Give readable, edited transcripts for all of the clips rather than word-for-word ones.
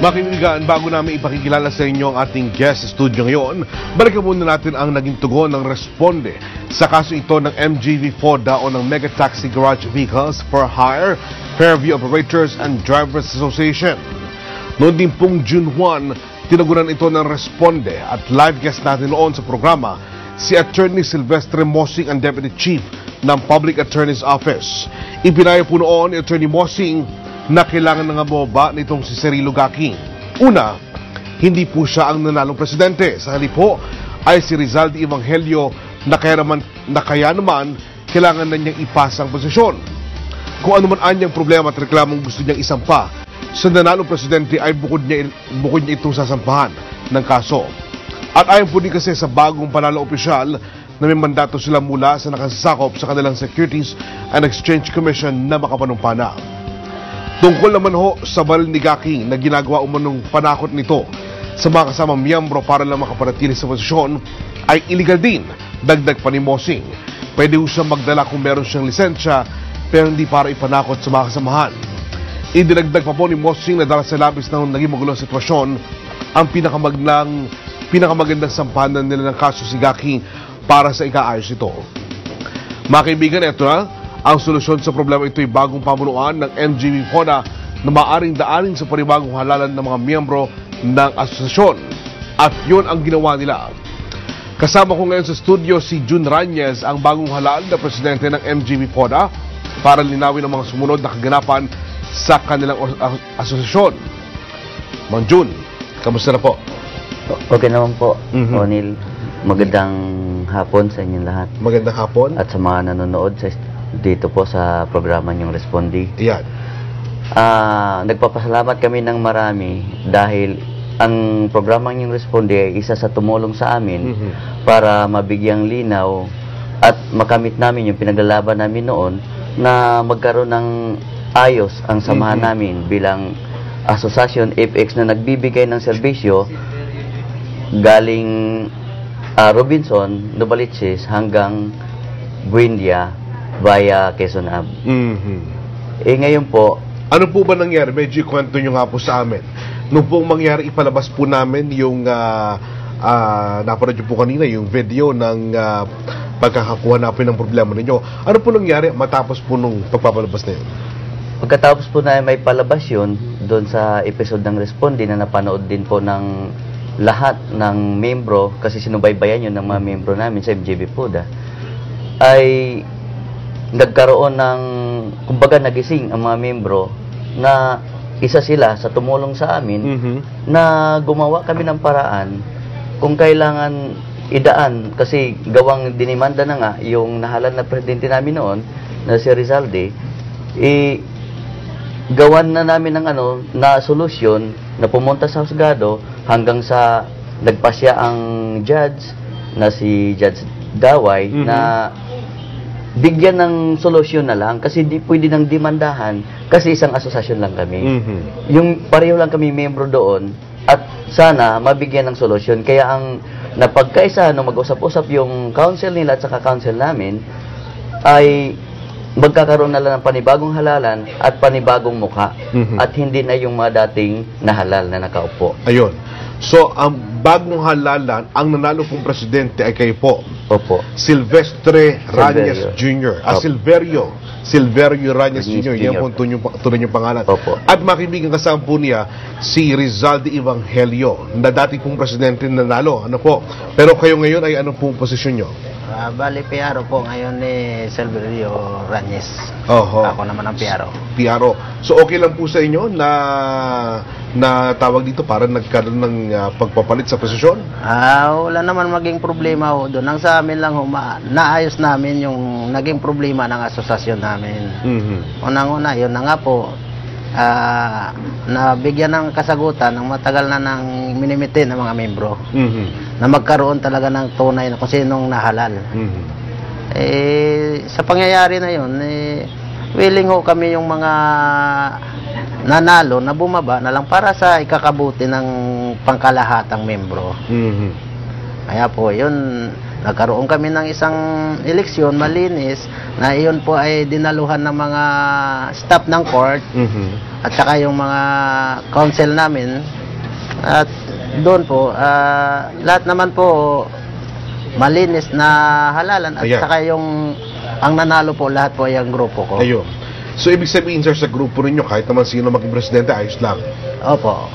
Mga kaibigan, bago namin ipakikilala sa inyo ang ating guest sa studio ngayon, balikan muna natin ang naging tugon ng responde sa kaso ito ng MGV FODA o ng Mega Taxi Garage Vehicles for Hire, Fairview Operators and Drivers Association. Noon din pong June 1, tinagunan ito ng responde at live guest natin noon sa programa si Attorney Silvestre Mosing, ang Deputy Chief ng Public Attorney's Office. Ipinayo po noon ni Attorney Mosing na kailangan ng aboba nitong si Cirilo Gaking. Una, hindi po siya ang nanalong presidente. Sa halip po ay si Rizalde Evangelio na kaya naman kailangan na niyang ipasa ang posisyon. Kung ano man anyang problema at reklamong gusto niyang isampa sa nanalong presidente ay bukod niya itong sasampahan ng kaso. At ayon po din kasi sa bagong panalo opisyal na may mandato sila mula sa nakasasakop sa kanilang Securities and Exchange Commission na makapanumpana. Tungkol naman ho sa baril ni Gaking na ginagawa umanong panakot nito sa mga kasamang miyembro para lang makapanatili sa posisyon ay illegal din, dagdag pa ni Mosing. Pwede ho siyang magdala kung meron siyang lisensya pero hindi para ipanakot sa mga kasamahan. Idinagdag pa po ni Mosing na dahil sa labis na naging magulong sitwasyon ang pinakamagandang sampahan nila ng kaso si Gaking para sa ikaayos ito. Mga kaibigan, ito na ang solusyon sa problema. Ito ay bagong pamunuan ng MGV FODA na maaring daanin sa panibagong halalan ng mga miyembro ng asosasyon. At yun ang ginawa nila. Kasama ko ngayon sa studio si June Rañez, ang bagong halal na presidente ng MGV FODA, para linawin ang mga sumunod na kaganapan sa kanilang asosasyon. Mang June, kamusta na po? Okay naman po, O'Neil. Magandang hapon sa inyong lahat. Magandang hapon. At sa mga nanonood dito po sa programa niyong Respondi. Yan. Nagpapasalamat kami ng marami dahil ang programa niyong Respondi ay isa sa tumulong sa amin para mabigyang linaw at makamit namin yung pinaglalaban namin noon na magkaroon ng ayos ang samahan namin bilang asosasyon FX na nagbibigay ng serbisyo galing Robinson, Novaliches hanggang Buendia via Quezon Ave. Ngayon po, ano po ba nangyari? Medyo kwento nyo nga po sa amin. Nung pong mangyari, ipalabas po namin yung napanood nyo po kanina, yung video ng pagkakakuha natin ng problema ninyo. Ano po nangyari matapos po nung pagpapalabas na yun? Pagkatapos po na may palabas yun, doon sa episode ng Respondi na napanood din po ng lahat ng membro, kasi sinubaybayan yun ng mga membro namin sa MGV FODA, ay nagkaroon ng, kumbaga nagising ang mga membro na isa sila sa tumulong sa amin na gumawa kami ng paraan kung kailangan idaan, kasi gawang dinimanda na nga yung nahalal na presidente namin noon na si Rizalde, gawan na namin ng na solusyon na pumunta sa husgado hanggang sa nagpasya ang judge na si Judge Daway na bigyan ng solusyon na lang kasi hindi pwede nang demandahan kasi isang asosasyon lang kami. Yung pareho lang kami membro doon at sana mabigyan ng solusyon. Kaya ang napagkaisa nung mag-usap-usap yung council nila at saka council namin ay magkakaroon na lang ng panibagong halalan at panibagong mukha at hindi na yung mga dating nahalal na nakaupo. Ayun. So, ang bagong halalan, ang nanalo pong presidente ay kayo po. Opo. Silvestre Rañez Jr. Silverio Rañez Jr. Yan po tunay yung pangalan. Opo. At makibigan kasama po niya si Rizalde Evangelio na dati pong presidente nanalo. Ano po? Pero kayo ngayon ay anong pong posisyon nyo? Bali, PRO po ngayon ni Silverio Rañez. Ako naman ang PRO. PRO. So, okay lang po sa inyo na tawag dito para nagkaroon ng pagpapalit sa posisyon? Wala naman maging problema ho doon. Ang sa amin lang ho, naayos namin yung naging problema ng asosasyon namin. Unang-una, yun na nga po, nabigyan ng kasagutan ng matagal na ng minimitin ng mga membro na magkaroon talaga ng tunay na kung sinong nahalal. Sa pangyayari na yun, willing ho kami yung mga nanalo na bumaba na lang para sa ikakabuti ng pangkalahatang membro. Kaya po yun, nagkaroon kami ng isang eleksyon malinis na iyon po ay dinaluhan ng mga staff ng court at saka yung mga council namin. At doon po, lahat naman po malinis na halalan at Ayan. saka yung ang nanalo po lahat po yung grupo ko. Ayun. So, ibig sabihin, sir, sa grupo ninyo, kahit naman sino maging presidente, ayos lang. Opo.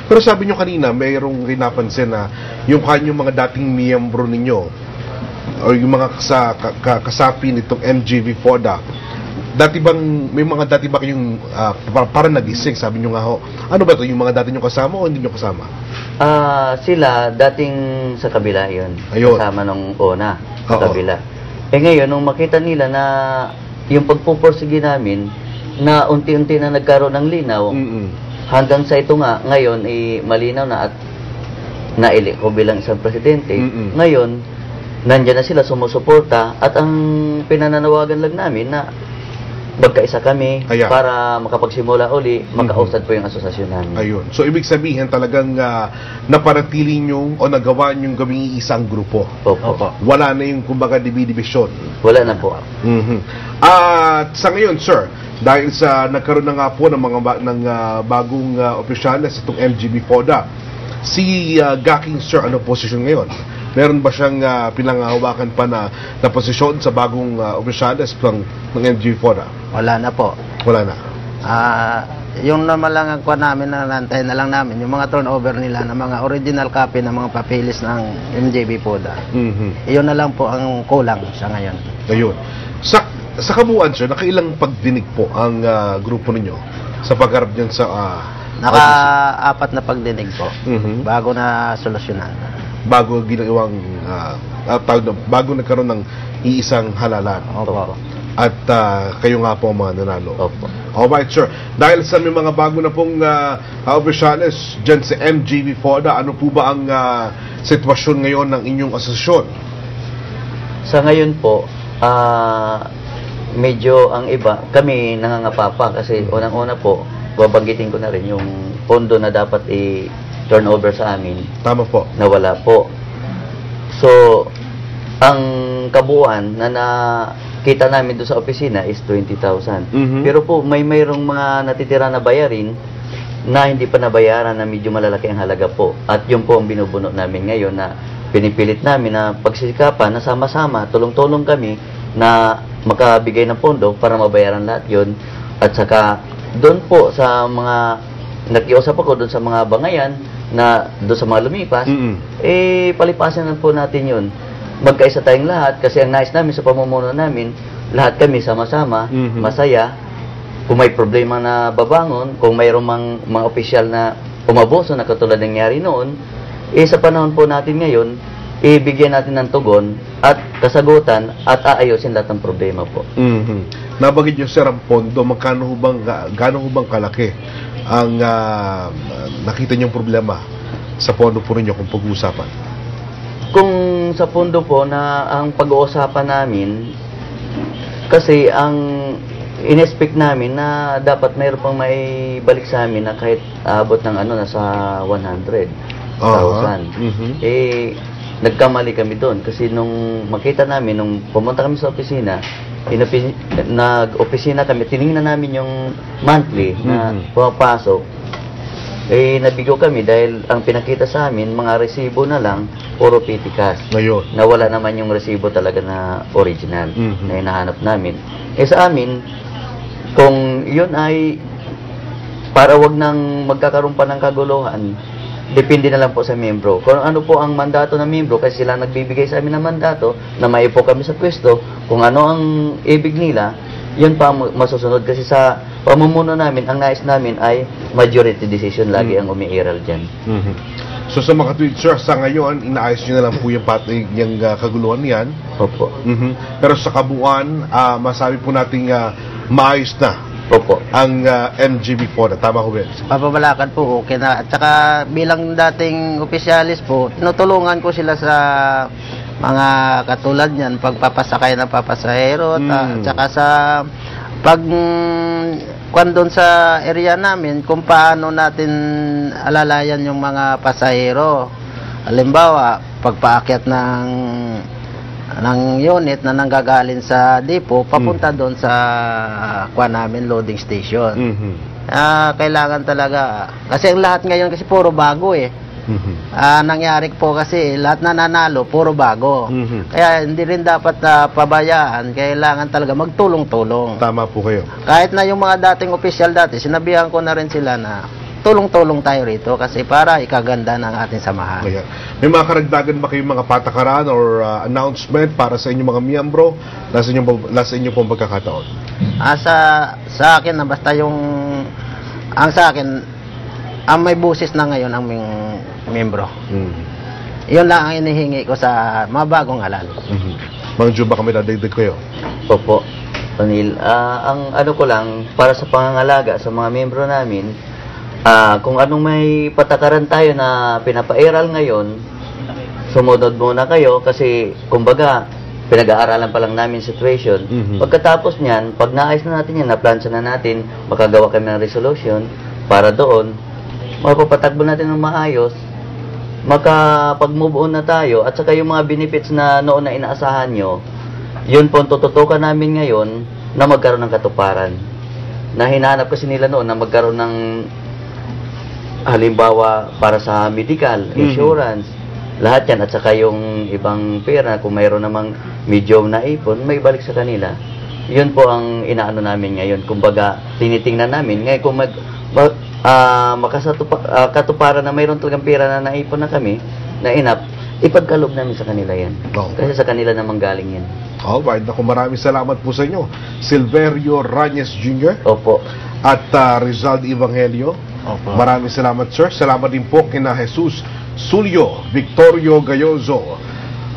Pero sabi nyo kanina, mayroong rinapansin na yung kanyang mga dating miyembro ninyo o yung mga kasapi nitong MGV FODA, may mga dati ba kayong parang nagising, sabi nyo nga ho. Ano ba to yung mga dati nyo kasama o hindi nyo kasama? Sila, dating sa kabila yun. Ayun. Kasama nung una, sa Oo. kabila. Ngayon, nung makita nila na yung pagpupursige namin, na unti-unti na nagkaroon ng linaw, hanggang sa ito nga, ngayon, malinaw na at naili ko bilang isang presidente. Ngayon, nandyan na sila sumusuporta at ang pinananawagan lang namin na magkaisa kami Ayan. para makapagsimula uli, makausad po yung asosasyon namin. Ayun. So, ibig sabihin talagang naparatili nyo o nagawa nyo gawing isang grupo. Opo. Wala na yung kumbaga division. Wala na po. At sa ngayon, sir, dahil sa nagkaroon na nga po ng mga bagong opisyalis itong MGB FODA, si Gaking, sir, ano posisyon ngayon? Meron ba siyang pinanghahawakan pa na posisyon sa bagong opisyalis ng MGB FODA? Wala na po. Wala na. Yung naman lang ang kuha namin, na nantay na lang namin, yung mga turnover nila ng mga original copy ng mga papilis ng MJB PODA. Iyon na lang po ang kulang sa ngayon. Ayun. Sa kabuuan, sir, nakailang pagdinig po ang grupo ninyo sa pagharap dyan sa Naka-apat na pagdinig po bago na solusyonan. bago ginawang bago nagkaroon ng iisang halalan. Opo. At kayo nga po ang mga nanalo. Opo. Alright, sir. Dahil sa may mga bago na pong opisyalis dyan sa MGB FODA, ano po ba ang sitwasyon ngayon ng inyong asosasyon? Sa ngayon po, medyo ang iba, kami nangangapapa kasi unang-una po, babanggitin ko na rin yung pondo na dapat i-turnover sa amin. Tama po. Nawala po. So, ang kabuuan na nakita namin doon sa opisina is 20,000. Pero po, mayroong mga natitira na bayarin na hindi pa nabayaran na medyo malalaki ang halaga po. At yun po ang binubuno namin ngayon na pinipilit namin na pagsikapan na sama-sama, tulong-tulong kami na makabigay ng pondo para mabayaran lahat yun. At saka, doon po sa mga, nakiusap ako doon sa mga bangayan na doon sa mga lumipas, palipasan na po natin yun. Magkaisa tayong lahat kasi ang nais namin sa pamumuno namin, lahat kami sama-sama, masaya. Kung may problema na babangon, kung mayroong mga opisyal na umabuso na katulad ng nangyari noon, sa panahon po natin ngayon, ibigyan natin ng tugon at kasagutan at aayusin lahat ng problema po. Nabagid nyo, sir, ang pondo, gaano hubang kalaki ang nakita nyong problema sa pondo po ninyo kung pag-uusapan? Kung sa pondo po na ang pag-uusapan namin, kasi ang in-expect namin na dapat mayroon pang may balik sa amin na kahit abot ng nasa 100,000. Nagkamali kami doon kasi nung makita namin, nung pumunta kami sa opisina, nag-opisina kami, tinignan namin yung monthly na pumapasok, nabigo kami dahil ang pinakita sa amin, mga resibo na lang, puro petty cash. Ngayon. Nawala naman yung resibo talaga na original na hinahanap namin. Sa amin, kung yun ay para wag nang magkakaroon pa ng kaguluhan, depende na lang po sa membro. Kung ano po ang mandato ng membro, kasi sila nagbibigay sa amin ng mandato na maipo kami sa pwesto, kung ano ang ibig nila, yun pa masusunod. Kasi sa pamumuno namin, ang nais namin ay majority decision lagi ang umiiral dyan. So sa mga tweet, sir, sa ngayon, inaayos nyo na lang po yung kaguluhan niyan. Opo. Pero sa kabuuan, masabi po nating maayos na Opo. ang MGB FODA. Tama ko, Ben? Papabalakan po, okay na. At saka bilang dating opisyalis po, tinutulungan ko sila sa mga katulad niyan, pagpapasakay ng papasahero, at saka sa doon sa area namin, kung paano natin alalayan yung mga pasahero. Halimbawa, pagpaakyat ng ng unit na nanggagaling sa depot papunta doon sa namin loading station. Kailangan talaga kasi ang lahat ngayon kasi puro bago eh. Nangyari po kasi lahat na nanalo puro bago. Kaya hindi rin dapat pabayaan, kailangan talaga magtulong-tulong. Tama po kayo. Kahit na yung mga dating opisyal dati, sinabihan ko na rin sila na tulong-tulong tayo rito kasi para ikaganda ng ating samahan. Ayan. May mga karagdagan ba kayong mga patakaran or announcement para sa inyong mga miyembro? Nasa inyo pong pagkakataon. Sa akin na basta sa akin, ang may busis na ngayon ang miyembro. Yun lang ang inihingi ko sa mga bagong halal. Mang Ju, baka may dadagdag kayo? Opo, Panil. Ang ano ko lang, para sa pangangalaga sa mga miyembro namin, kung anong may patakaran tayo na pinapairal ngayon, sumunod muna kayo kasi kumbaga pinag-aaralan pa lang namin situation. Pagkatapos niyan, pag naayos na natin yan, na-plancha na natin, makagawa kami ng resolution para doon, mapapatakbo natin ng maayos, makapag-move on na tayo, at saka yung mga benefits na noon na inaasahan nyo, yun po ang tututukan namin ngayon na magkaroon ng katuparan. Na hinahanap kasi nila noon na magkaroon ng halimbawa para sa medical, insurance, lahat yan, at saka yung ibang pera, kung mayroon namang medyo naipon, may balik sa kanila. Yun po ang inaano namin ngayon. Kumbaga, tinitingnan namin. Ngayon, kung katuparan na mayroon talagang pera na naipon na kami, na enough, ipagkaloob namin sa kanila yan. Kasi sa kanila namang galing yan. Alright, naku, maraming salamat po sa inyo. Silverio Ranyes Jr. Opo. At Rizal Evangelio. Opo. Maraming salamat, sir. Salamat din po kina Jesus Sulyo, Victorio Gayozo,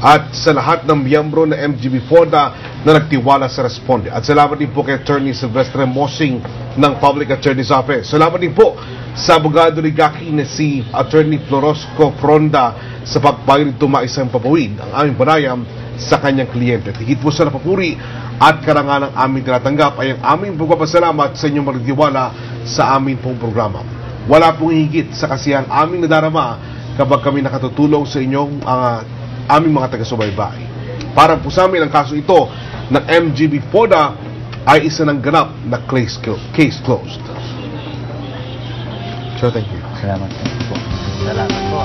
at sa lahat ng miyembro na MGB FODA na nagtiwala sa Responde. At salamat din po kay Attorney Silvestre Mosing ng Public Attorney's Office. Salamat din po sa abogado Rigaki na si Attorney Florosco Fronda sa pagpayag nito maisang papawid ang aming panayam sa kanyang kliyente. Higit po sa napapuri at karangalang aming tinatanggap ay ang aming pagpapasalamat sa inyong magtiwala sa aming pong programa. Wala pong higit sa kasiyang aming nadarama kapag kami nakatutulong sa inyong aming mga taga-subaybay. Para po sa amin ang kaso ito ng MGB FODA ay isa ng ganap na case closed. So, thank you. Salamat po. Salamat po.